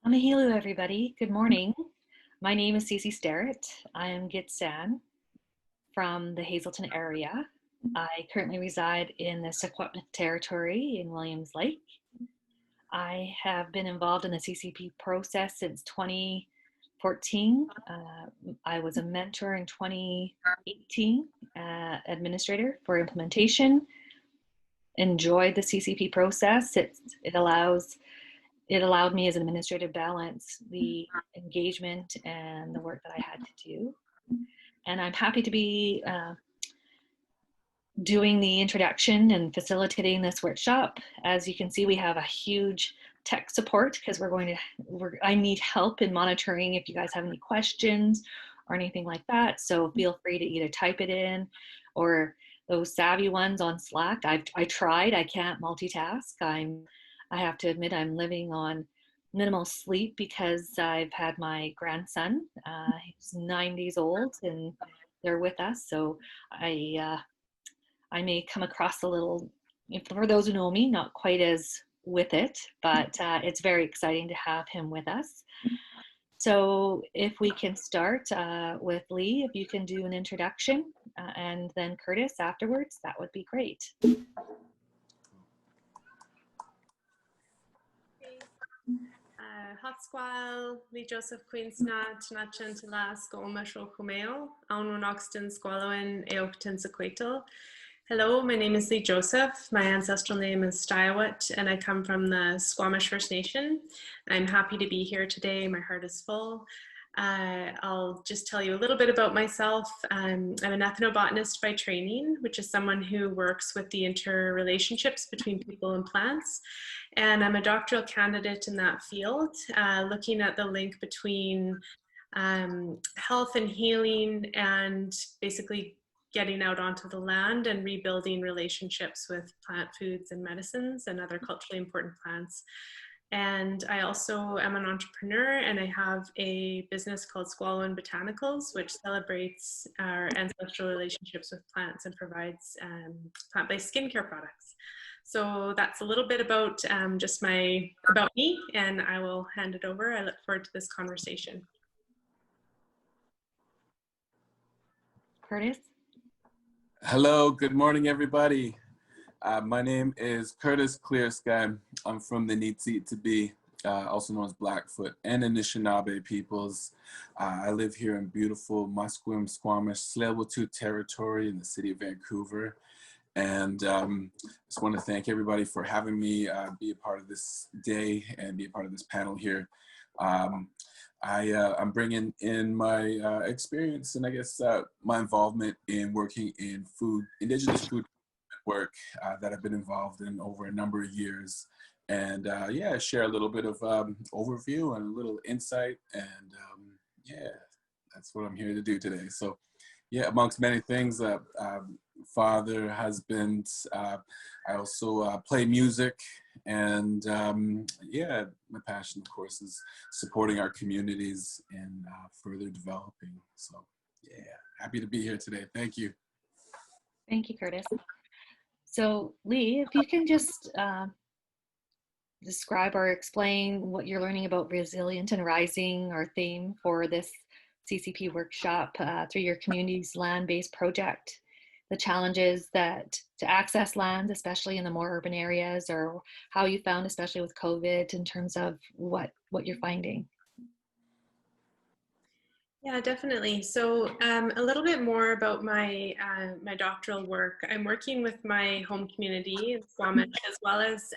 Hello, everybody. Good morning. My name is Cici Stirrett. I am Gitsan from the Hazelton area. I currently reside in the Secwepemc territory in Williams Lake. I have been involved in the CCP process since 2014. I was a mentor in 2018, administrator for implementation. Enjoyed the CCP process. It allowed me as an administrative balance the engagement and the work that I had to do. And I'm happy to be doing the introduction and facilitating this workshop. As you can see, we have a huge tech support because I need help in monitoring if you guys have any questions or anything like that. So feel free to either type it in or those savvy ones on Slack. I tried, I can't multitask. I have to admit I'm living on minimal sleep because I've had my grandson. He's 9 days old and they're with us. So I may come across a little, for those who know me, not quite as with it, but it's very exciting to have him with us. So if we can start with Leigh, if you can do an introduction and then Curtis afterwards, that would be great. Hotsqual, Leigh Joseph Queensna, Tnachantala, Skolmashro Kumeo, Aunonoxton, Squaloin, Eocton Sequatal. Hello, my name is Leigh Joseph. My ancestral name is Stiawat, and I come from the Squamish First Nation. I'm happy to be here today. My heart is full. I'll just tell you a little bit about myself. I'm an ethnobotanist by training, which is someone who works with the interrelationships between people and plants. And I'm a doctoral candidate in that field, looking at the link between health and healing and basically getting out onto the land and rebuilding relationships with plant foods and medicines and other culturally important plants. And I also am an entrepreneur, and I have a business called Squallow Botanicals, which celebrates our ancestral relationships with plants and provides plant-based skincare products. So that's a little bit about about me, and I will hand it over. I look forward to this conversation. Curtis? Hello, good morning, everybody. My name is Curtis Clearsky. I'm from the Niitsitapi, also known as Blackfoot, and Anishinaabe peoples. I live here in beautiful Musqueam, Squamish, Tsleil-Waututh territory in the city of Vancouver. And just want to thank everybody for having me be a part of this day and be a part of this panel here. I'm bringing in my experience and I guess my involvement in working in indigenous food work that I've been involved in over a number of years. And yeah, share a little bit of overview and a little insight. And yeah, that's what I'm here to do today. So yeah, amongst many things, father, husband, I also play music. And yeah, my passion, of course, is supporting our communities and further developing. So yeah, happy to be here today. Thank you. Thank you, Curtis. So Leigh, if you can just describe or explain what you're learning about resilient and rising, our theme for this CCP workshop through your community's land-based project, the challenges to access land, especially in the more urban areas, or how you found, especially with COVID, in terms of what you're finding. Yeah, definitely. So a little bit more about my my doctoral work. I'm working with my home community in Squamish, as well as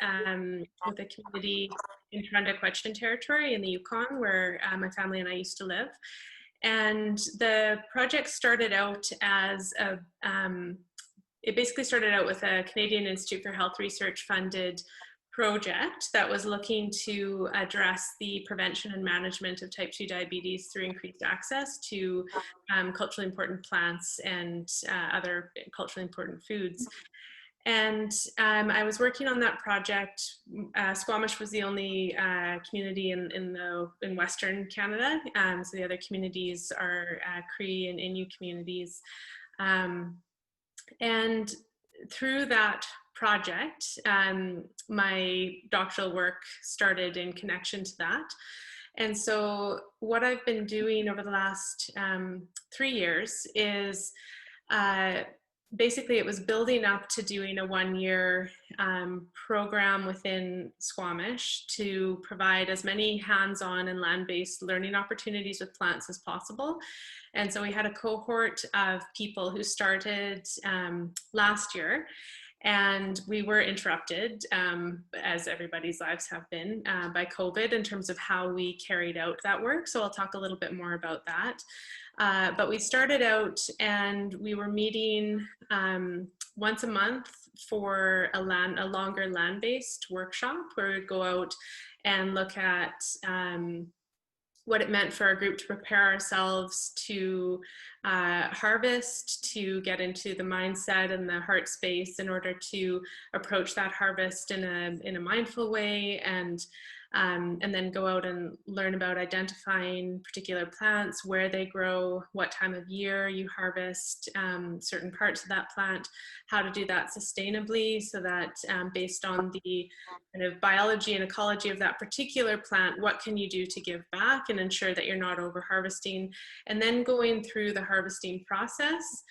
with a community in Trunda-Quechin territory in the Yukon, where my family and I used to live. And the project started out as it basically started out with a Canadian Institute for Health Research funded project that was looking to address the prevention and management of type 2 diabetes through increased access to culturally important plants and other culturally important foods. And I was working on that project. Squamish was the only community in Western Canada. So the other communities are Cree and Innu communities. And through that project, my doctoral work started in connection to that. And so what I've been doing over the last 3 years is basically it was building up to doing a 1-year program within Squamish to provide as many hands-on and land-based learning opportunities with plants as possible. And so we had a cohort of people who started last year, and we were interrupted, as everybody's lives have been, by COVID in terms of how we carried out that work. So I'll talk a little bit more about that. But we started out and we were meeting once a month for a longer land-based workshop where we'd go out and look at what it meant for our group to prepare ourselves to harvest, to get into the mindset and the heart space in order to approach that harvest in a mindful way, and then go out and learn about identifying particular plants, where they grow, what time of year you harvest certain parts of that plant, how to do that sustainably, so that based on the kind of biology and ecology of that particular plant, what can you do to give back and ensure that you're not over harvesting, and then going through the harvesting process,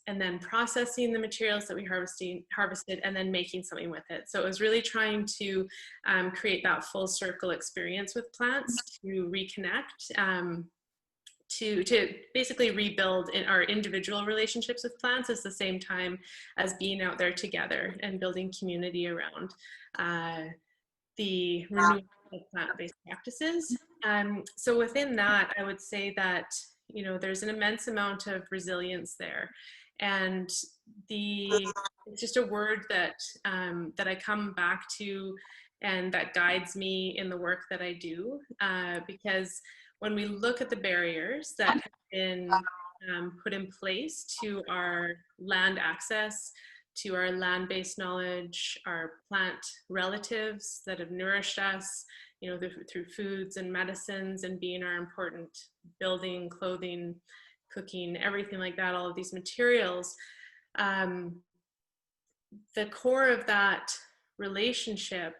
and then processing the materials that we harvested, and then making something with it. So it was really trying to create that full circle experience with plants, to reconnect, to basically rebuild in our individual relationships with plants at the same time as being out there together and building community around the renewal of plant-based practices. So within that, I would say that, you know, there's an immense amount of resilience there. And it's just a word that that I come back to and that guides me in the work that I do, because when we look at the barriers that have been put in place to our land access, to our land-based knowledge, our plant relatives that have nourished us, you know, through foods and medicines and being our important building, clothing, cooking, everything like that, all of these materials, the core of that relationship,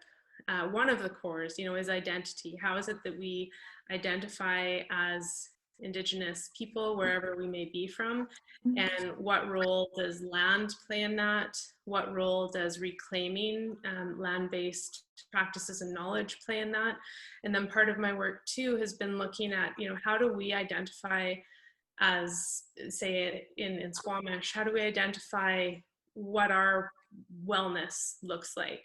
one of the cores, you know, is identity. How is it that we identify as Indigenous people wherever we may be from, and what role does land play in that? What role does reclaiming land-based practices and knowledge play in that? And then part of my work too has been looking at, you know, how do we identify as, say, in Squamish, how do we identify what our wellness looks like,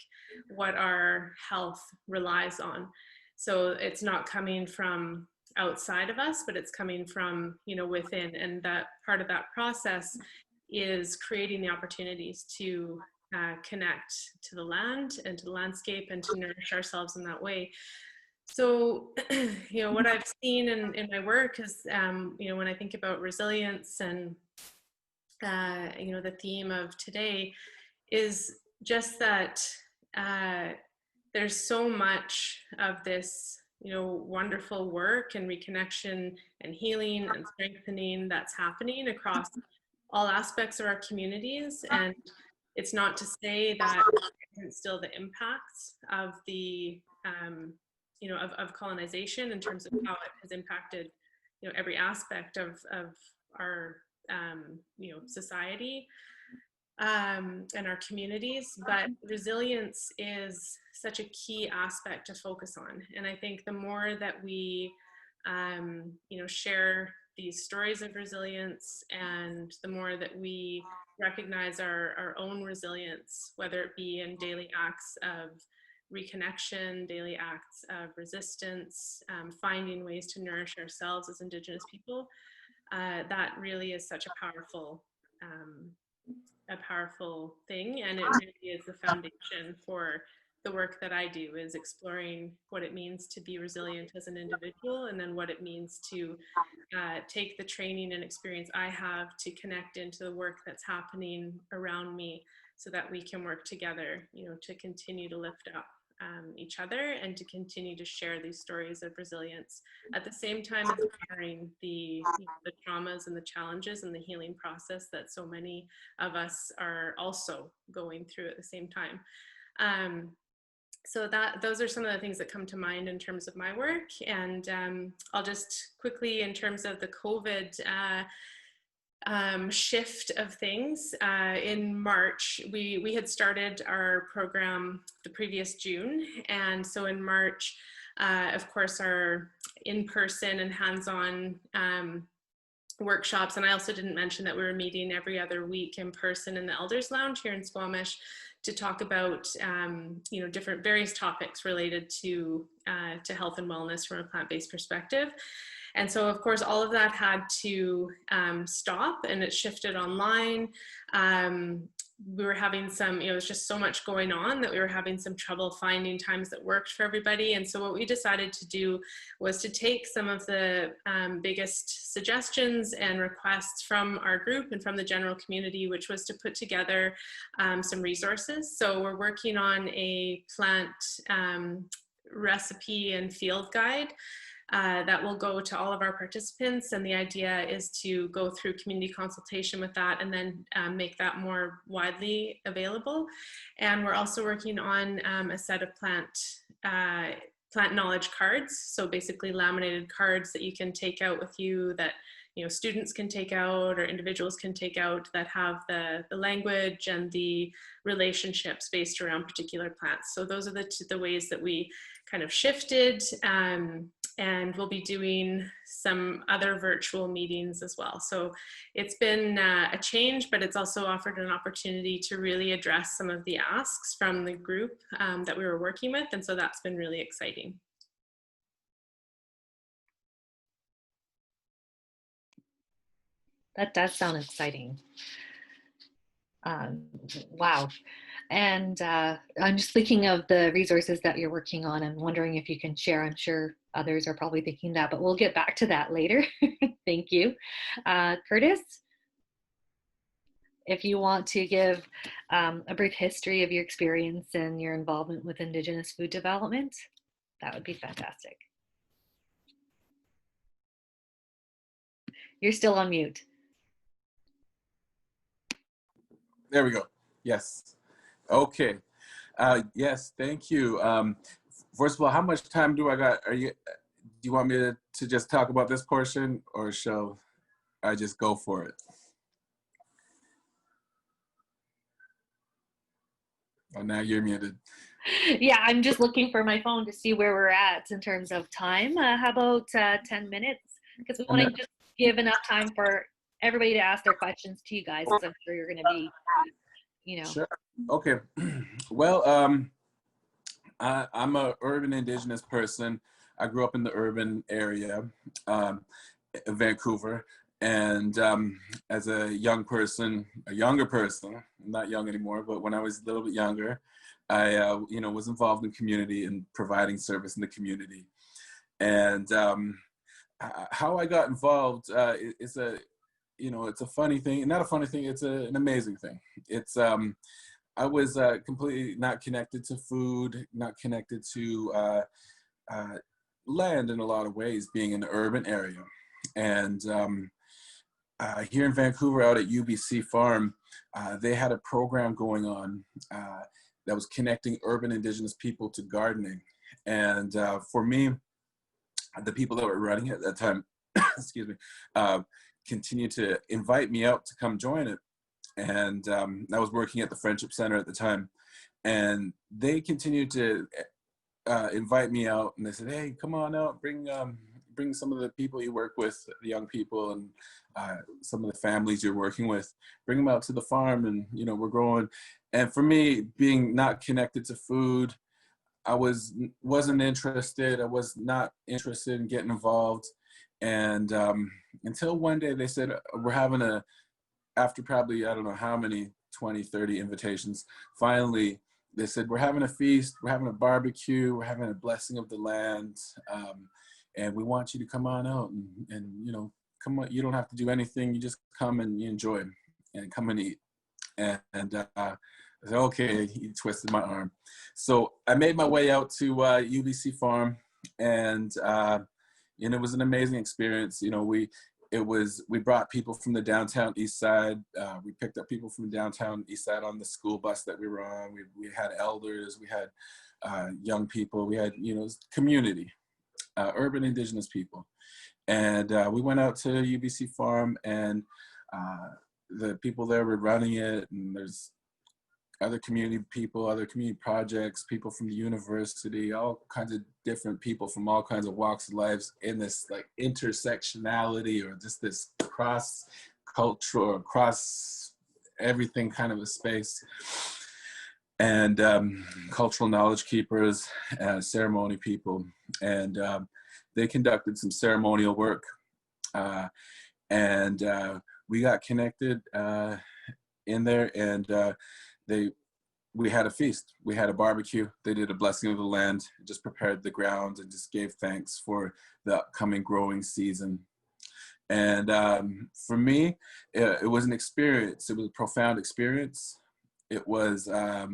what our health relies on? So it's not coming from outside of us, but it's coming from, you know, within. And that part of that process is creating the opportunities to connect to the land and to the landscape and to nourish ourselves in that way. So, you know, what I've seen in my work is, you know, when I think about resilience and, you know, the theme of today is just that there's so much of this, you know, wonderful work and reconnection and healing and strengthening that's happening across all aspects of our communities. And it's not to say that isn't still the impacts of the, you know, of colonization in terms of how it has impacted, you know, every aspect of our, you know, society and our communities. But resilience is such a key aspect to focus on. And I think the more that we, you know, share these stories of resilience, and the more that we recognize our own resilience, whether it be in daily acts of reconnection, daily acts of resistance, finding ways to nourish ourselves as Indigenous people, that really is such a powerful thing. And it really is the foundation for the work that I do, is exploring what it means to be resilient as an individual, and then what it means to take the training and experience I have to connect into the work that's happening around me, so that we can work together, you know, to continue to lift up each other and to continue to share these stories of resilience, at the same time as honoring the, you know, the traumas and the challenges and the healing process that so many of us are also going through at the same time. So those are some of the things that come to mind in terms of my work. And I'll just quickly, in terms of the COVID shift of things, in March, we had started our program the previous June. And so in March, of course, our in-person and hands-on workshops, and I also didn't mention that we were meeting every other week in person in the Elders Lounge here in Squamish to talk about different various topics related to health and wellness from a plant-based perspective. And so, of course, all of that had to stop, and it shifted online. We were having some, it was just so much going on that we were having some trouble finding times that worked for everybody. And so what we decided to do was to take some of the biggest suggestions and requests from our group and from the general community, which was to put together some resources. So we're working on a plant recipe and field guide that will go to all of our participants, and the idea is to go through community consultation with that and then make that more widely available. And we're also working on a set of plant knowledge cards, so basically laminated cards that you can take out with you, that students can take out or individuals can take out, that have the language and the relationships based around particular plants. So those are the ways that we kind of shifted, and we'll be doing some other virtual meetings as well. So it's been a change, but it's also offered an opportunity to really address some of the asks from the group that we were working with. And so that's been really exciting. That does sound exciting. Wow. And I'm just thinking of the resources that you're working on and wondering if you can share. I'm sure others are probably thinking that, but we'll get back to that later. Thank you. Curtis, if you want to give a brief history of your experience and your involvement with Indigenous food development, that would be fantastic. You're still on mute. There we go. Yes. Okay. Yes, thank you. First of all, how much time do I got? Do you want me to just talk about this portion, or shall I just go for it? Oh, now you're muted. Yeah, I'm just looking for my phone to see where we're at in terms of time. How about 10 minutes? Because we want to just give enough time for everybody to ask their questions to you guys, because I'm sure you're going to be, Sure. Okay. Well, I'm a urban Indigenous person. I grew up in the urban area of Vancouver. And as a younger person, not young anymore, but when I was a little bit younger, I was involved in community and providing service in the community. And how I got involved is it's a funny thing, not a funny thing, it's an amazing thing. It's I was completely not connected to food, not connected to land in a lot of ways, being in the urban area. And here in Vancouver, out at UBC Farm, they had a program going on that was connecting urban Indigenous people to gardening. And for me, the people that were running it at that time, excuse me, continued to invite me out to come join it. And I was working at the Friendship Center at the time. And they continued to invite me out, and they said, hey, come on out, bring some of the people you work with, the young people, and some of the families you're working with, bring them out to the farm, and we're growing. And for me, being not connected to food, I wasn't interested. I was not interested in getting involved. And until one day they said, we're having after probably, I don't know how many, 20, 30 invitations, finally they said, we're having a feast, we're having a barbecue, we're having a blessing of the land, and we want you to come on out and come on. You don't have to do anything. You just come and you enjoy and come and eat. And I said, okay, he twisted my arm. So I made my way out to UBC Farm, and it was an amazing experience. We brought people from the downtown east side. We picked up people from the downtown east side on the school bus that we were on. We had elders, we had young people. We had, community, urban Indigenous people. And we went out to UBC Farm, and the people there were running it, and there's other community people, other community projects, people from the university, all kinds of different people from all kinds of walks of lives in this like intersectionality, or just this cross cultural, cross everything kind of a space. And cultural knowledge keepers, ceremony people, and they conducted some ceremonial work, and we got connected in there, and we had a feast. We had a barbecue. They did a blessing of the land, just prepared the ground, and just gave thanks for the upcoming growing season. And for me, it was an experience. It was a profound experience. It was, I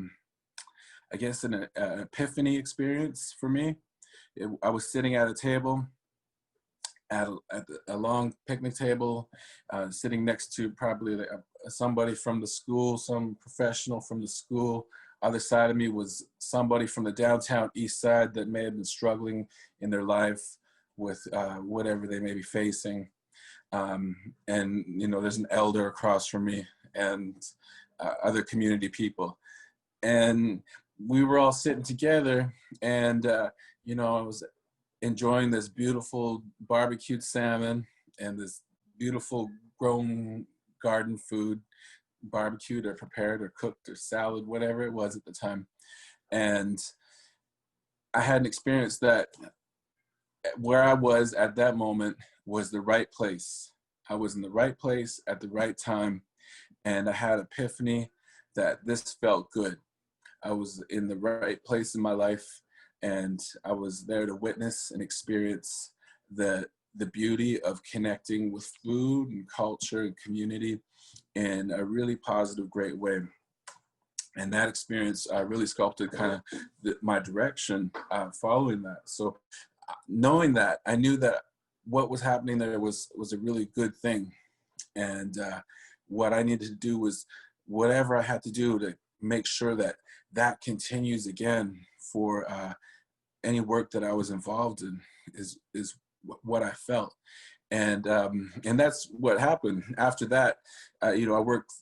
guess, an epiphany experience for me. I was sitting at a table, at a long picnic table, sitting next to probably somebody from the school, some professional from the school. Other side of me was somebody from the downtown east side that may have been struggling in their life with whatever they may be facing. And, there's an elder across from me, and other community people. And we were all sitting together, and, I was enjoying this beautiful barbecued salmon and this beautiful grown garden food, barbecued or prepared or cooked or salad, whatever it was at the time. And I had an experience that where I was at that moment was the right place. I was in the right place at the right time. And I had an epiphany that this felt good. I was in the right place in my life, and I was there to witness and experience the beauty of connecting with food and culture and community in a really positive, great way. And that experience really sculpted kind of my direction following that. So knowing that, I knew that what was happening there was a really good thing. And what I needed to do was whatever I had to do to make sure that that continues again for any work that I was involved in is what I felt. And that's what happened. After that, I worked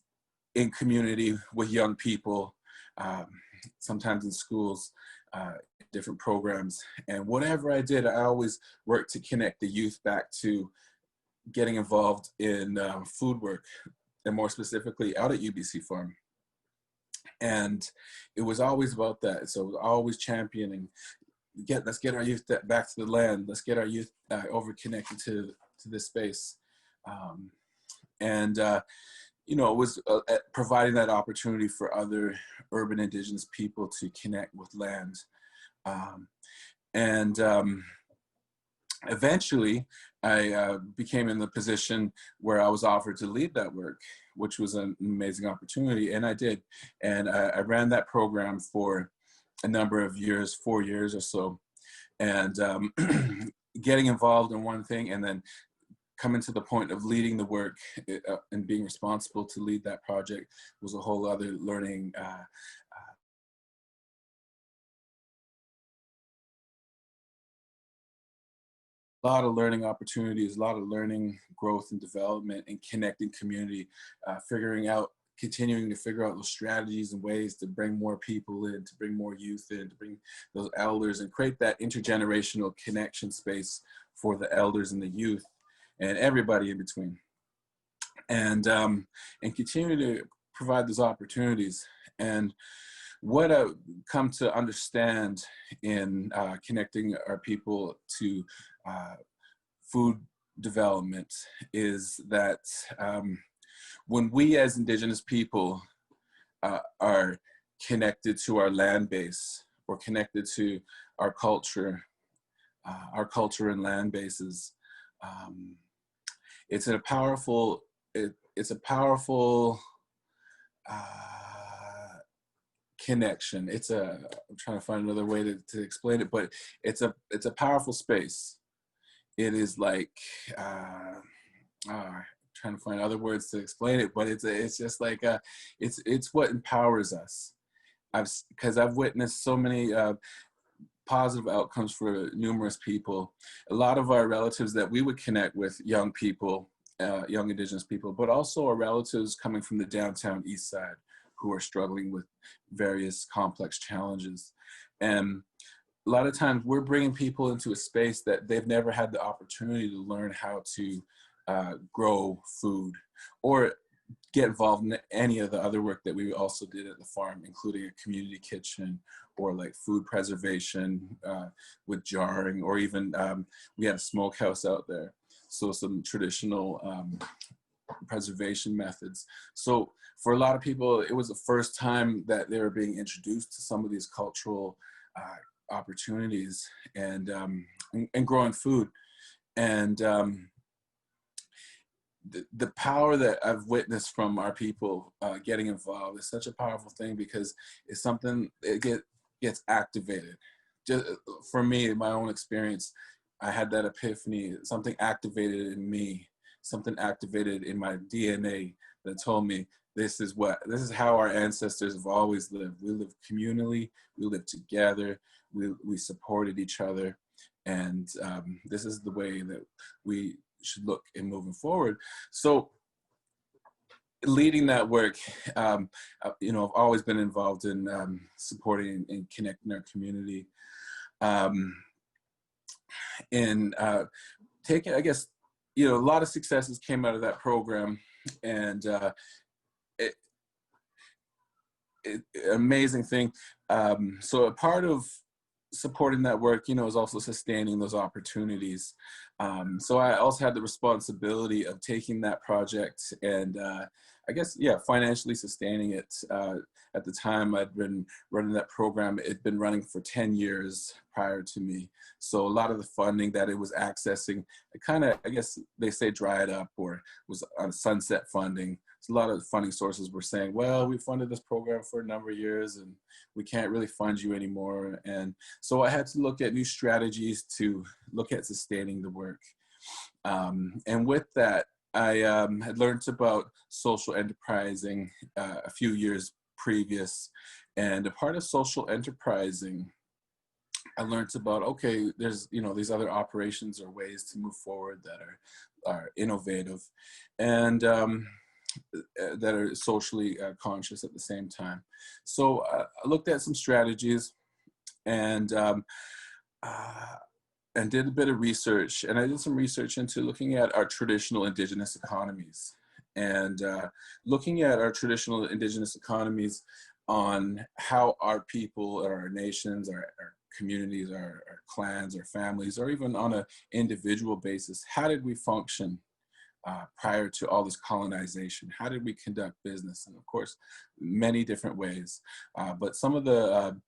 in community with young people, sometimes in schools, different programs. And whatever I did, I always worked to connect the youth back to getting involved in food work, and more specifically out at UBC Farm. And it was always about that. So it was always championing, let's get our youth back to the land. Let's get our youth over connected to this space. It was providing that opportunity for other urban Indigenous people to connect with land. Eventually, I became in the position where I was offered to lead that work, which was an amazing opportunity, and I did. And I ran that program for a number of years, 4 years or so, and getting involved in one thing and then coming to the point of leading the work and being responsible to lead that project was a whole other learning a lot of learning opportunities, a lot of learning, growth and development, and connecting community, continuing to figure out those strategies and ways to bring more people in, to bring more youth in, to bring those elders, and create that intergenerational connection space for the elders and the youth and everybody in between. And continue to provide those opportunities. And what I've come to understand in connecting our people to food development is that when we as Indigenous people are connected to our land base, or connected to our culture and land bases, it's a powerful connection. I'm trying to find another way to explain it, but it's a powerful space. It is like, trying to find other words to explain it, but it's just like, it's what empowers us. Because I've witnessed so many positive outcomes for numerous people. A lot of our relatives that we would connect with, young people, young Indigenous people, but also our relatives coming from the downtown east side who are struggling with various complex challenges. And a lot of times we're bringing people into a space that they've never had the opportunity to learn how to grow food or get involved in any of the other work that we also did at the farm, including a community kitchen or like food preservation with jarring, or even we had a smokehouse out there. So some traditional preservation methods. So for a lot of people, it was the first time that they were being introduced to some of these cultural opportunities and growing food. And the power that I've witnessed from our people getting involved is such a powerful thing, because it's something that gets activated. Just for me, my own experience, I had that epiphany, something activated in me, something activated in my DNA that told me this is how our ancestors have always lived. We live communally, we live together, we supported each other, and this is the way that we should look in moving forward. So leading that work, you know, I've always been involved in supporting and connecting our community. And taking, I guess, you know, a lot of successes came out of that program, and amazing thing. So a part of supporting that work, you know, is also sustaining those opportunities. So I also had the responsibility of taking that project and I guess, yeah, financially sustaining it. At the time I'd been running that program, it'd been running for 10 years prior to me. So a lot of the funding that it was accessing, it kind of, I guess they say dried up or was on sunset funding. So a lot of funding sources were saying, well, we funded this program for a number of years and we can't really fund you anymore. And so I had to look at new strategies to look at sustaining the work. And with that, I had learned about social enterprising a few years previous. And a part of social enterprising, I learned about, okay, there's, you know, these other operations or ways to move forward that are innovative and that are socially conscious at the same time. So I looked at some strategies and did a bit of research, and I did some research into looking at our traditional Indigenous economies and looking at our traditional Indigenous economies on how our people, our nations, our communities, our clans, our families, or even on an individual basis, how did we function prior to all this colonization? How did we conduct business? And of course, many different ways. But some of the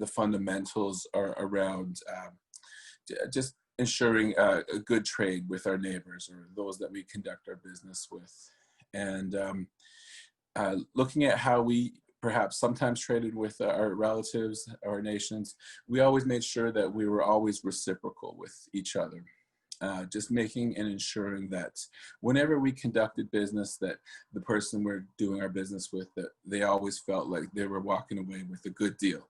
fundamentals are around just ensuring a good trade with our neighbors or those that we conduct our business with. And looking at how we perhaps sometimes traded with our relatives, our nations, we always made sure that we were always reciprocal with each other. Just making and ensuring that whenever we conducted business, that the person we're doing our business with, that they always felt like they were walking away with a good deal,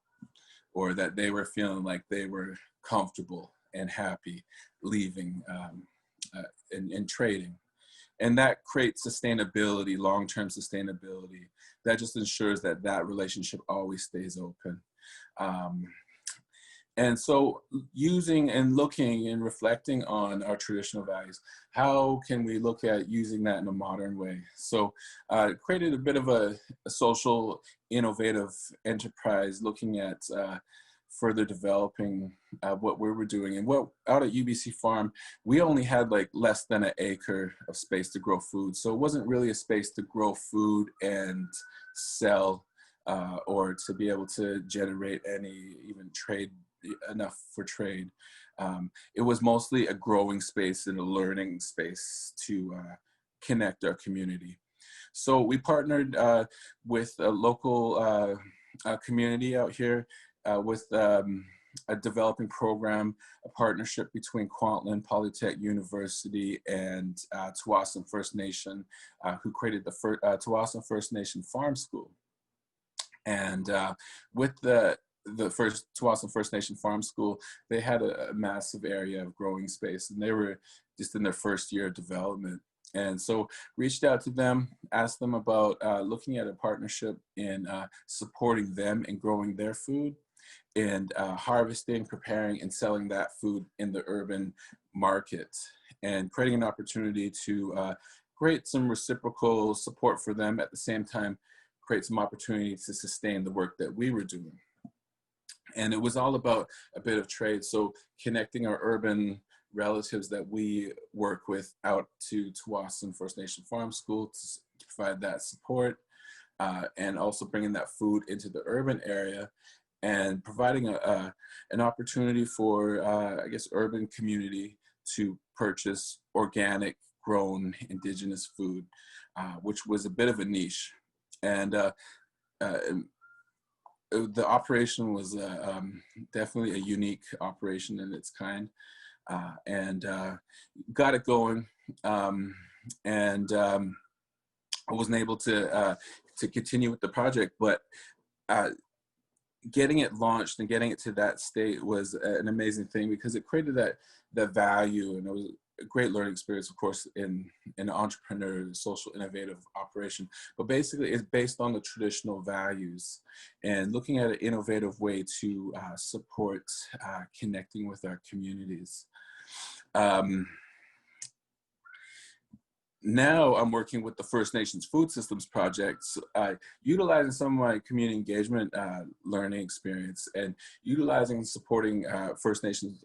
or that they were feeling like they were comfortable and happy leaving and trading. And that creates sustainability, long-term sustainability. That just ensures that that relationship always stays open. And so using and looking and reflecting on our traditional values, how can we look at using that in a modern way? So created a bit of a social innovative enterprise looking at further developing what we were doing. And what out at UBC Farm, we only had like less than an acre of space to grow food. So it wasn't really a space to grow food and sell or to be able to generate any even trade enough for trade. It was mostly a growing space and a learning space to connect our community. So we partnered with a local community out here with a developing program, a partnership between Kwantlen Polytech University and Tsawwassen First Nation, who created the Tsawwassen First Nation Farm School. And with the the first Tsawwassen First Nation Farm School, they had a massive area of growing space, and they were just in their first year of development. And so reached out to them, asked them about looking at a partnership in supporting them in growing their food and harvesting, preparing, and selling that food in the urban market, and creating an opportunity to create some reciprocal support for them, at the same time create some opportunity to sustain the work that we were doing. And it was all about a bit of trade, so connecting our urban relatives that we work with out to Tsawwassen First Nation Farm School to provide that support, and also bringing that food into the urban area, and providing an opportunity for, I guess, urban community to purchase organic grown Indigenous food, which was a bit of a niche. And the operation was definitely a unique operation in its kind, and got it going, and I wasn't able to continue with the project, but getting it launched and getting it to that state was an amazing thing, because it created that value, and it was a great learning experience, of course, in an entrepreneur, social innovative operation. But basically, it's based on the traditional values and looking at an innovative way to support connecting with our communities. Now I'm working with the First Nations Food Systems Project, utilizing some of my community engagement learning experience, and utilizing and supporting First Nations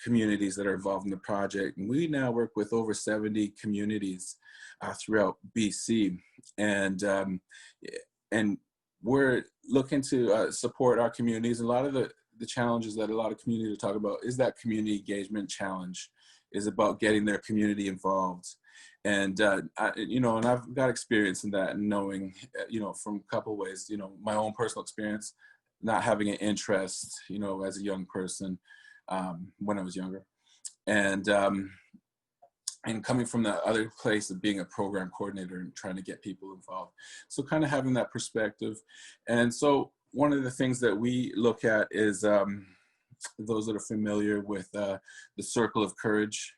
communities that are involved in the project. And we now work with over 70 communities throughout BC, and we're looking to support our communities. And a lot of the challenges that a lot of communities talk about is that community engagement challenge, is about getting their community involved. And and I've got experience in that, and knowing, from a couple ways, my own personal experience, not having an interest, as a young person, when I was younger, and coming from the other place of being a program coordinator and trying to get people involved. So kind of having that perspective. And so one of the things that we look at is, those that are familiar with the Circle of Courage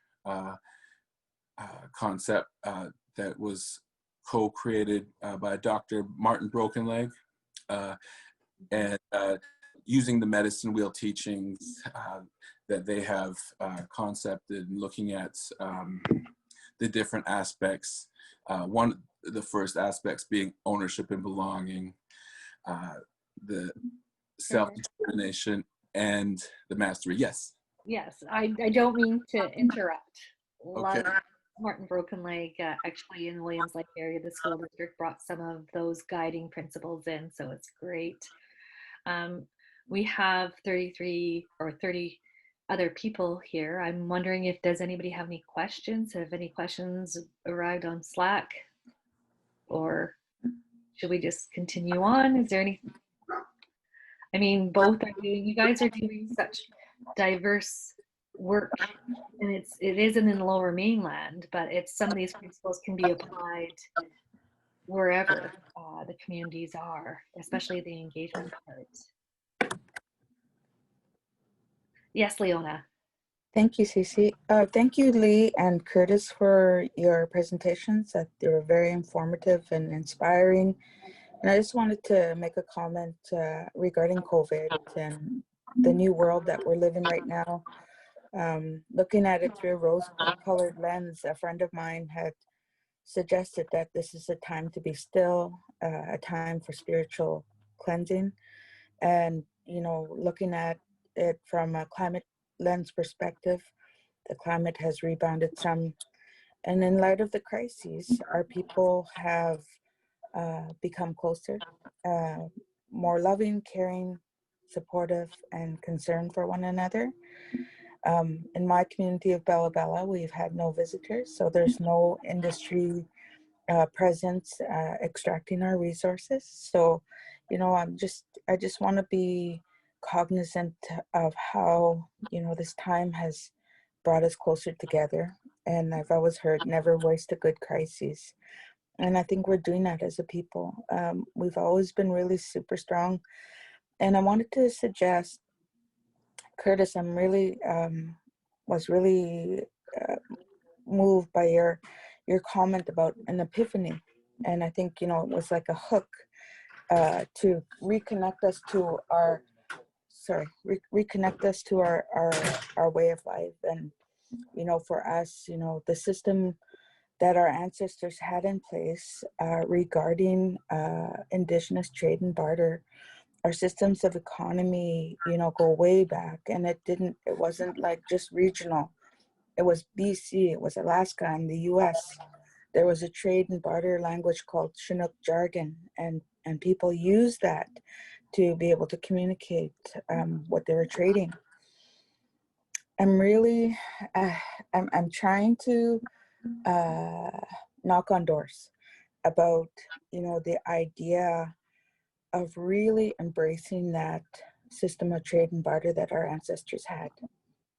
concept that was co-created by Dr. Martin Brokenleg, and using the medicine wheel teachings that they have concepted, and looking at the different aspects. One of the first aspects being ownership and belonging, the self-determination, and the mastery. Yes. Yes, I don't mean to interrupt. Okay. Martin Brokenleg, actually in the Williams Lake area, the school district brought some of those guiding principles in, so it's great. We have 33 or 30 other people here. I'm wondering if does anybody have any questions? Have any questions arrived on Slack? Or should we just continue on? Is there any? I mean, both are doing, you guys are doing such diverse work, and it isn't in the Lower Mainland, but it's some of these principles can be applied wherever the communities are, especially the engagement part. Yes, Leona. Thank you, Cici. Thank you, Leigh and Curtis, for your presentations. They were very informative and inspiring. And I just wanted to make a comment regarding COVID and the new world that we're living right now. Looking at it through a rose-colored lens, a friend of mine had suggested that this is a time to be still, a time for spiritual cleansing. And, looking at it from a climate lens perspective, the climate has rebounded some. And in light of the crises, our people have become closer, more loving, caring, supportive, and concerned for one another. In my community of Bella Bella, we've had no visitors, so there's no industry presence extracting our resources. So, I just want to be cognizant of how, this time has brought us closer together. And I've always heard, never waste a good crisis. And I think we're doing that as a people. We've always been really super strong And I wanted to suggest, Curtis, I'm really was really moved by your comment about an epiphany, and I think, you know, it was like a hook to reconnect us to our reconnect us to our way of life. And you know, for us, you know, the system that our ancestors had in place regarding Indigenous trade and barter, our systems of economy, you know, go way back. And it wasn't like just regional. It was BC, it was Alaska, and the US. There was a trade and barter language called Chinook jargon, and people used that to be able to communicate what they were trading. I'm really, I'm trying to knock on doors about, you know, the idea of really embracing that system of trade and barter that our ancestors had,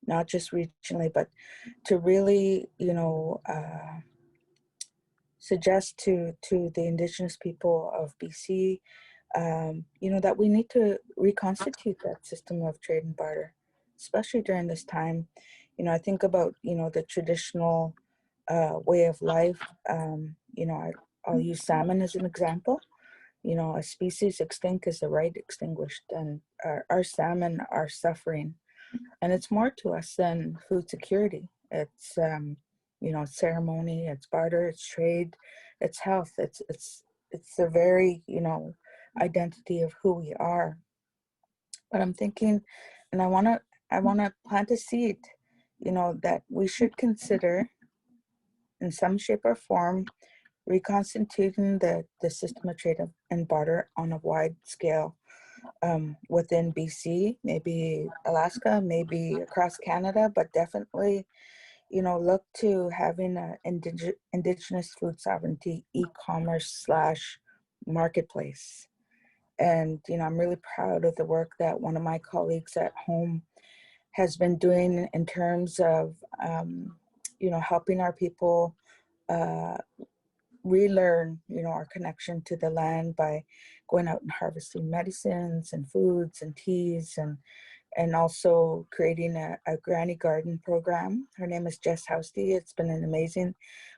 not just regionally, but to really, you know, suggest to the Indigenous people of BC, you know, that we need to reconstitute that system of trade and barter, especially during this time. You know, I think about, you know, the traditional way of life. You know, I'll use salmon as an example. You know, a species extinct is the right extinguished, and our salmon are suffering. And it's more to us than food security. It's, you know, ceremony, it's barter, it's trade, it's health, it's the very, you know, identity of who we are. But I'm thinking, and I wanna plant a seed, you know, that we should consider in some shape or form reconstituting the system of trade and barter on a wide scale within BC, maybe Alaska, maybe across Canada, but definitely, you know, look to having an Indigenous food sovereignty e-commerce / marketplace. And, you know, I'm really proud of the work that one of my colleagues at home has been doing in terms of, you know, helping our people relearn, you know, our connection to the land by going out and harvesting medicines and foods and teas, and also creating a granny garden program. Her name is Jess Housty. It's been an amazing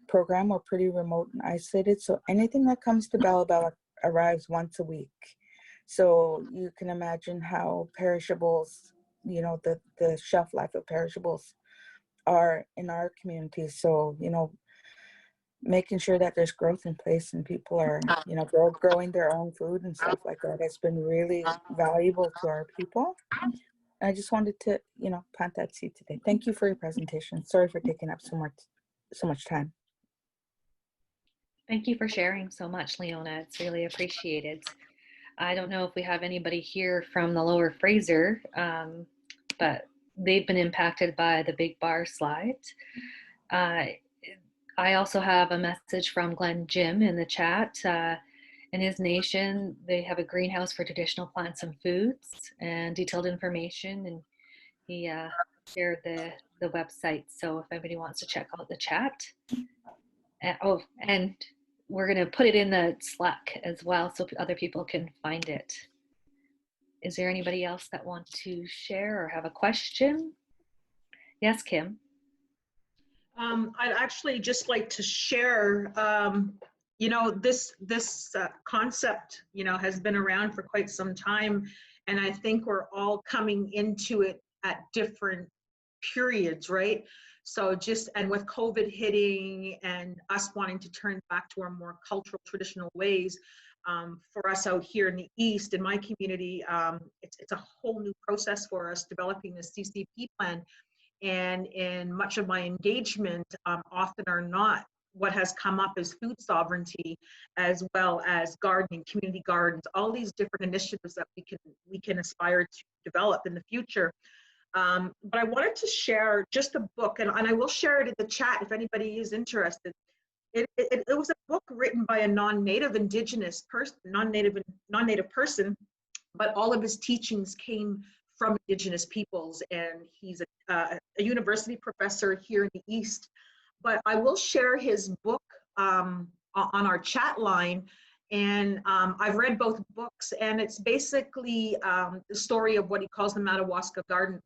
program. We're pretty remote and isolated, so anything that comes to Bella Bella arrives once a week. So you can imagine how perishables, you know, the shelf life of perishables are in our community. So, you know, making sure that there's growth in place and people are, you know, growing their own food and stuff like that has been really valuable to our people. I just wanted to, you know, plant that seed today. Thank you for your presentation. Sorry for taking up so much time. Thank you for sharing so much, Leona. It's really appreciated. I don't know if we have anybody here from the Lower Fraser, but they've been impacted by the big bar slide. I also have a message from Glenn Jim in the chat. In his nation, they have a greenhouse for traditional plants and foods and detailed information, and he shared the website. So if anybody wants to check out the chat. And we're going to put it in the Slack as well so other people can find it. Is there anybody else that wants to share or have a question? Yes, Kim. I'd actually just like to share, you know, this concept, you know, has been around for quite some time, and I think we're all coming into it at different periods, right? So and with COVID hitting and us wanting to turn back to our more cultural, traditional ways, for us out here in the East, in my community, it's a whole new process for us developing the CCP plan. And in much of my engagement, often or not, what has come up is food sovereignty, as well as gardening, community gardens, all these different initiatives that we can aspire to develop in the future. But I wanted to share just a book, and I will share it in the chat if anybody is interested. It was a book written by a non-native Indigenous person, non-native person, but all of his teachings came from Indigenous peoples, and he's a university professor here in the East. But I will share his book on our chat line, And I've read both books, and it's basically the story of what he calls the Madawaska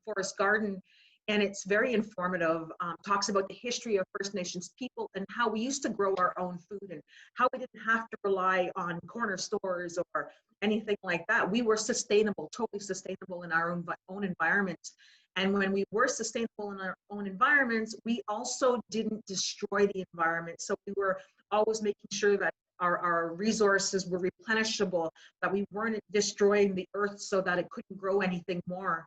Forest Garden. And it's very informative, talks about the history of First Nations people and how we used to grow our own food and how we didn't have to rely on corner stores or anything like that. We were sustainable, totally sustainable in our own environments. And when we were sustainable in our own environments, we also didn't destroy the environment. So we were always making sure that our resources were replenishable, that we weren't destroying the earth so that it couldn't grow anything more.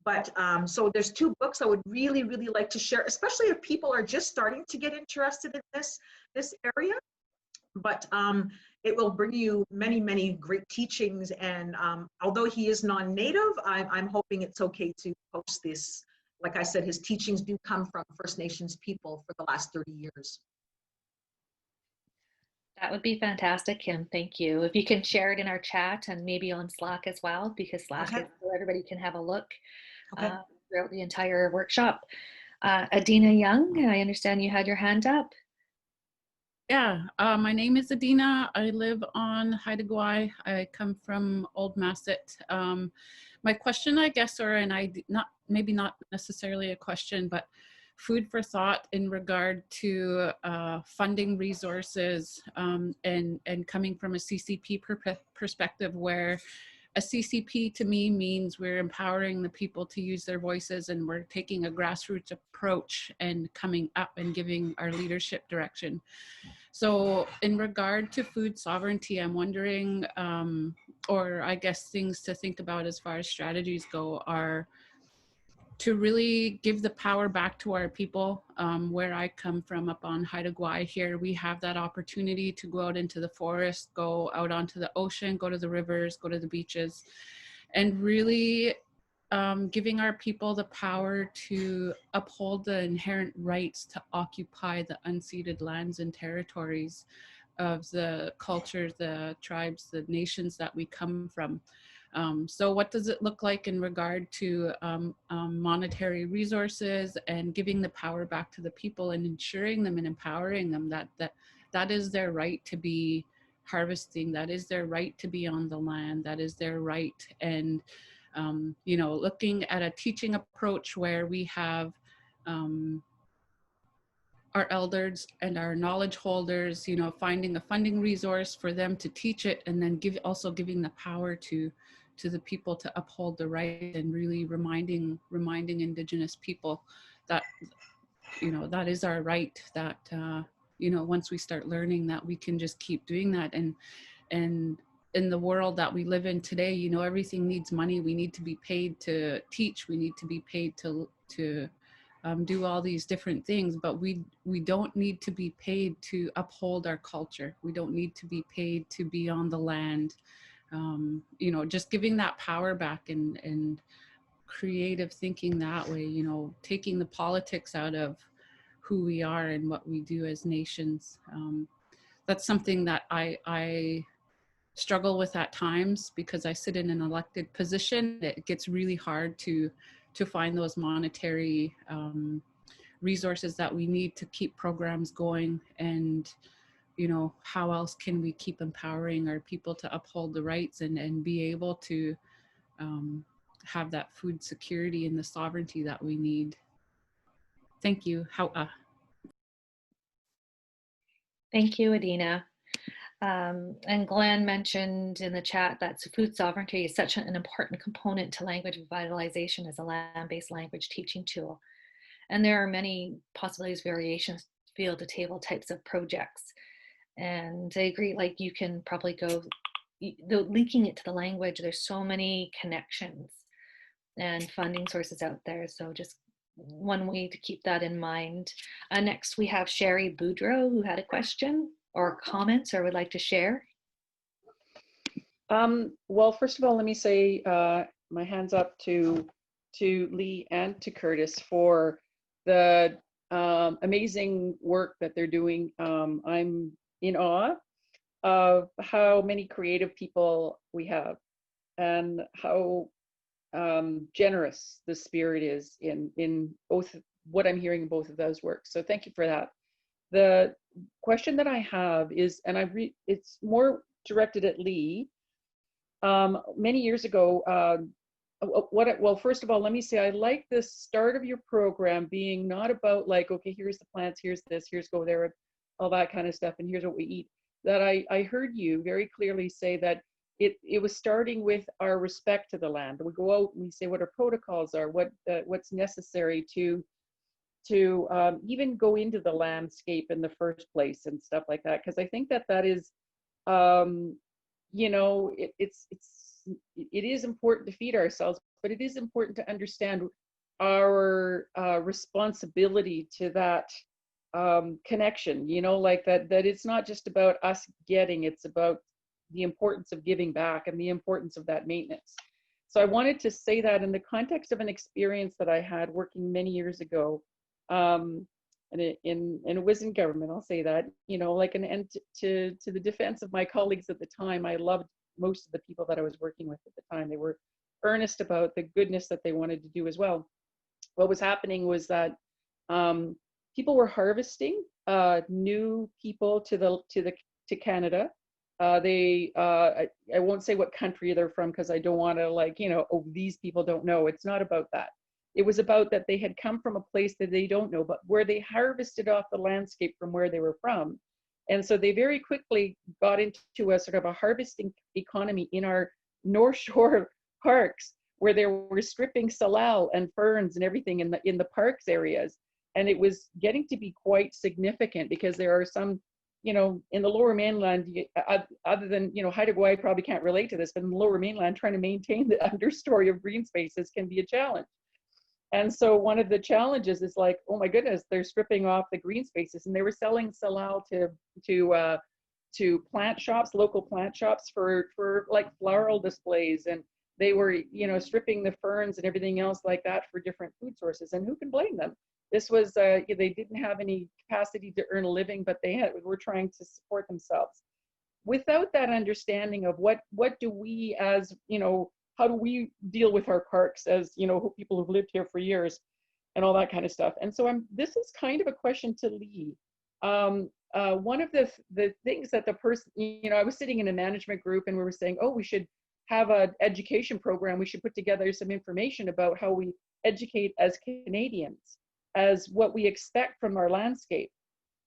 But so there's two books I would really, really like to share, especially if people are just starting to get interested in this area. But it will bring you many, many great teachings. And although he is non-native, I'm hoping it's okay to post this. Like I said, his teachings do come from First Nations people for the last 30 years. That would be fantastic, Kim. Thank you. If you can share it in our chat and maybe on Slack as well, because Slack Okay. is where everybody can have a look Okay. throughout the entire workshop. Adina Young, I understand you had your hand up. Yeah, my name is Adina. I live on Haida Gwaii. I come from Old Masset. My question, I guess, or maybe not necessarily a question, but food for thought in regard to funding resources and coming from a CCP perspective, where a CCP to me means we're empowering the people to use their voices, and we're taking a grassroots approach and coming up and giving our leadership direction. So in regard to food sovereignty, I'm wondering, or I guess things to think about as far as strategies go, are to really give the power back to our people. Where I come from, up on Haida Gwaii here, we have that opportunity to go out into the forest, go out onto the ocean, go to the rivers, go to the beaches, and really giving our people the power to uphold the inherent rights to occupy the unceded lands and territories of the cultures, the tribes, the nations that we come from. So what does it look like in regard to monetary resources and giving the power back to the people and ensuring them and empowering them that is their right to be harvesting, that is their right to be on the land, that is their right. And you know, looking at a teaching approach where we have our elders and our knowledge holders, you know, finding a funding resource for them to teach it, and then also giving the power to the people to uphold the right, and really reminding Indigenous people that, you know, that is our right, that, you know, once we start learning that, we can just keep doing that. And in the world that we live in today, you know, everything needs money. We need to be paid to teach. We need to be paid to do all these different things, but we don't need to be paid to uphold our culture. We don't need to be paid to be on the land. You know, just giving that power back and creative thinking that way, you know, taking the politics out of who we are and what we do as nations. That's something that I struggle with at times, because I sit in an elected position. It gets really hard to find those monetary resources that we need to keep programs going. And, you know, how else can we keep empowering our people to uphold the rights and be able to have that food security and the sovereignty that we need. Thank you. Thank you, Adina. And Glenn mentioned in the chat that food sovereignty is such an important component to language revitalization as a land-based language teaching tool. And there are many possibilities, variations, field to table types of projects. And I agree, like you can probably go, linking it to the language, there's so many connections and funding sources out there. So just one way to keep that in mind. Next, we have Sherry Boudreau, who had a question or comments or would like to share. Well, first of all, let me say my hands up to Leigh and to Curtis for the amazing work that they're doing. I'm in awe of how many creative people we have and how generous the spirit is in both what I'm hearing in both of those works. So thank you for that. The question that I have is, and it's more directed at Leigh. Many years ago, well, first of all, let me say, I like the start of your program being not about like, okay, here's the plants, here's this, here's go there, all that kind of stuff, and here's what we eat. That I heard you very clearly say that it was starting with our respect to the land. We go out and we say what our protocols are, what's necessary to even go into the landscape in the first place and stuff like that. Because I think that is, you know, it is important to feed ourselves, but it is important to understand our responsibility to that connection, you know, like that it's not just about us getting, it's about the importance of giving back and the importance of that maintenance. So I wanted to say that in the context of an experience that I had working many years ago, and it was in government, I'll say that, you know, like, and to the defense of my colleagues at the time, I loved most of the people that I was working with at the time. They were earnest about the goodness that they wanted to do as well. What was happening was that people were harvesting new people to Canada. I won't say what country they're from because I don't want to, like, you know, oh, these people don't know. It's not about that. It was about that they had come from a place that they don't know, but where they harvested off the landscape from where they were from. And so they very quickly got into a sort of a harvesting economy in our North Shore parks, where they were stripping salal and ferns and everything in the parks areas. And it was getting to be quite significant because there are some, you know, in the Lower Mainland, other than, you know, Haida Gwaii probably can't relate to this, but in the Lower Mainland, trying to maintain the understory of green spaces can be a challenge. And so one of the challenges is like, oh my goodness, they're stripping off the green spaces, and they were selling salal to plant shops, local plant shops for like floral displays, and they were, you know, stripping the ferns and everything else like that for different food sources. And who can blame them? This was, they didn't have any capacity to earn a living, but they were trying to support themselves. Without that understanding of what do we, as, you know, how do we deal with our parks as, you know, people who've lived here for years and all that kind of stuff. And so this is kind of a question to Leigh. One of the things that the person, you know, I was sitting in a management group and we were saying, oh, we should have an education program. We should put together some information about how we educate as Canadians, as what we expect from our landscape.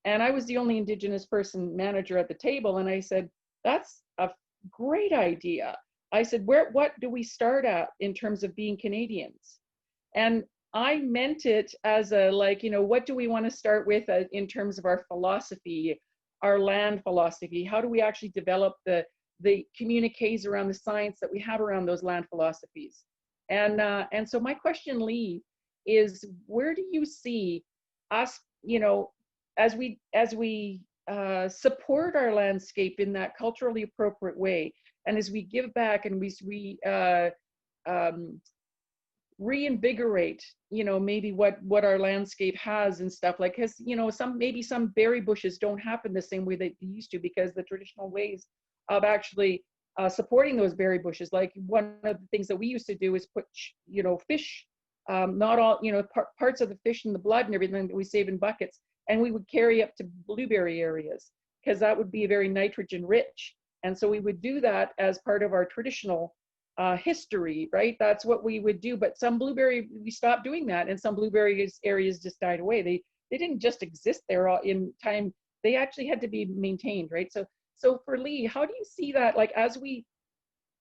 And I was the only Indigenous person manager at the table. And I said, that's a great idea. I said, what do we start at in terms of being Canadians? And I meant it as a, like, you know, what do we want to start with in terms of our philosophy, our land philosophy? How do we actually develop the communiques around the science that we have around those land philosophies? And so my question, Leigh, is where do you see us, you know, as we support our landscape in that culturally appropriate way, and as we give back and we reinvigorate, you know, maybe what our landscape has and stuff, like, because, you know, maybe some berry bushes don't happen the same way that they used to, because the traditional ways of actually supporting those berry bushes, like one of the things that we used to do is put, you know, fish, not all, you know, parts of the fish and the blood and everything that we save in buckets, and we would carry up to blueberry areas because that would be very nitrogen rich. And so we would do that as part of our traditional history, right? That's what we would do. But some blueberry, we stopped doing that, and some blueberry areas just died away. They didn't just exist there in time. They actually had to be maintained, right? So for Leigh, how do you see that, like, as we,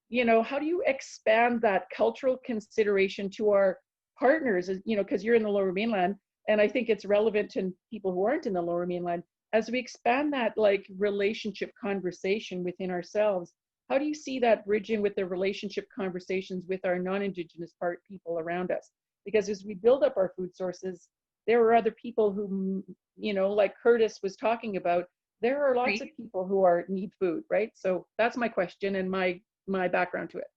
you know, how do you expand that cultural consideration to our partners, you know, because you're in the Lower Mainland, and I think it's relevant to people who aren't in the Lower Mainland, as we expand that, like, relationship conversation within ourselves, how do you see that bridging with the relationship conversations with our non-Indigenous people around us? Because as we build up our food sources, there are other people who, you know, like Curtis was talking about, there are lots of people who need food, right? So that's my question and my background to it.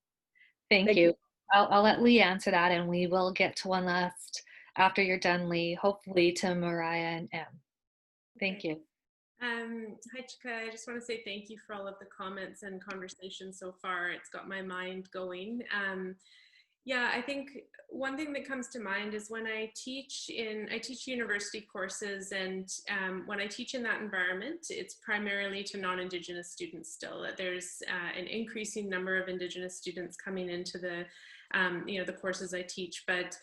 Thank you. I'll let Leigh answer that, and we will get to one last after you're done, Leigh, hopefully to Mariah and Em. Thank you. Hi, Chika. I just want to say thank you for all of the comments and conversations so far. It's got my mind going. Yeah, I think one thing that comes to mind is when I teach university courses, and when I teach in that environment, it's primarily to non-Indigenous students still. There's an increasing number of Indigenous students coming into the, the courses I teach, but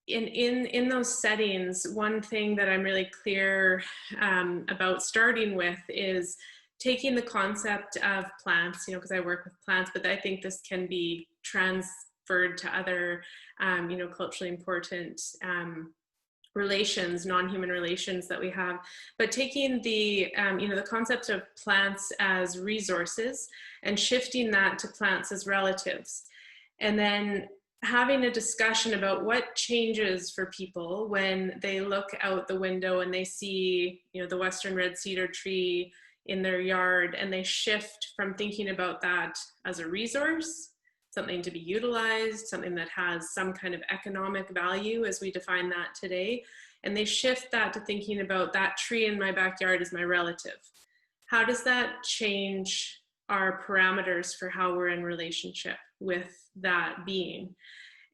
in those settings, one thing that I'm really clear about starting with is taking the concept of plants, because I work with plants, but I think this can be transferred to other, culturally important relations, non-human relations that we have, but taking the, the concept of plants as resources and shifting that to plants as relatives. And then having a discussion about what changes for people when they look out the window and they see, the Western red cedar tree in their yard, and they shift from thinking about that as a resource, something to be utilized, something that has some kind of economic value as we define that today, and they shift that to thinking about that tree in my backyard as my relative. How does that change our parameters for how we're in relationship with that being?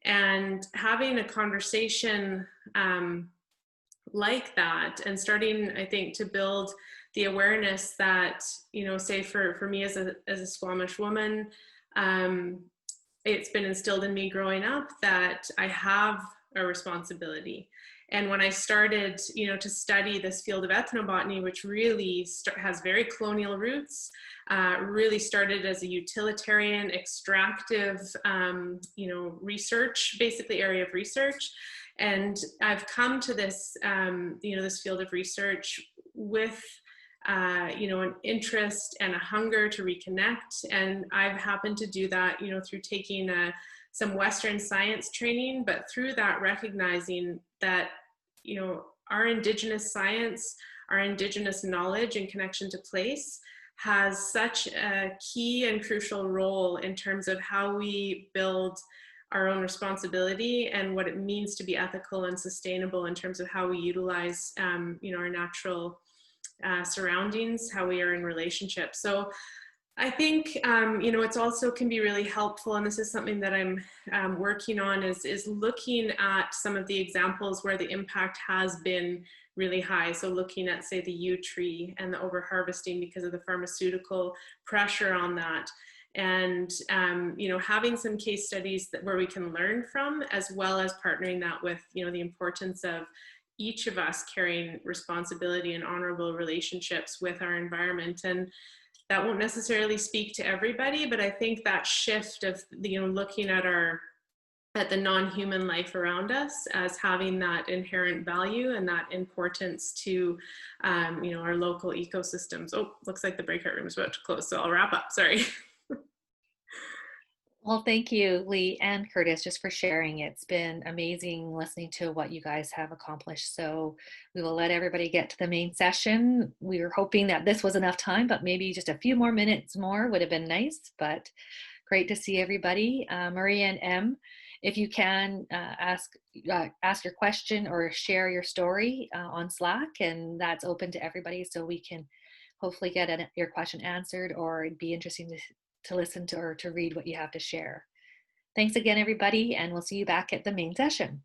And having a conversation like that, and starting, I think, to build the awareness that, say for me as a Squamish woman, it's been instilled in me growing up that I have a responsibility. And when I started, to study this field of ethnobotany, which really has very colonial roots, really started as a utilitarian, extractive, research, basically area of research. And I've come to this, this field of research with, an interest and a hunger to reconnect. And I've happened to do that, through taking some Western science training, but through that recognizing that, our Indigenous science, our Indigenous knowledge and connection to place has such a key and crucial role in terms of how we build our own responsibility and what it means to be ethical and sustainable in terms of how we utilize, our natural surroundings, how we are in relationship. So I think, it's also can be really helpful, and this is something that I'm working on, is looking at some of the examples where the impact has been really high. So looking at, say, the yew tree and the overharvesting because of the pharmaceutical pressure on that. And, having some case studies where we can learn from, as well as partnering that with, the importance of each of us carrying responsibility and honorable relationships with our environment. And that won't necessarily speak to everybody, but I think that shift of, looking at the non-human life around us as having that inherent value and that importance to, our local ecosystems. Oh, looks like the breakout room is about to close, so I'll wrap up, sorry. Well, thank you, Leigh and Curtis, just for sharing. It's been amazing listening to what you guys have accomplished. So we will let everybody get to the main session. We were hoping that this was enough time, but maybe just a few more minutes more would have been nice, but great to see everybody. Maria and Em, if you can ask your question or share your story on Slack, and that's open to everybody, so we can hopefully get your question answered, or it'd be interesting to listen to or to read what you have to share. Thanks again, everybody, and we'll see you back at the main session.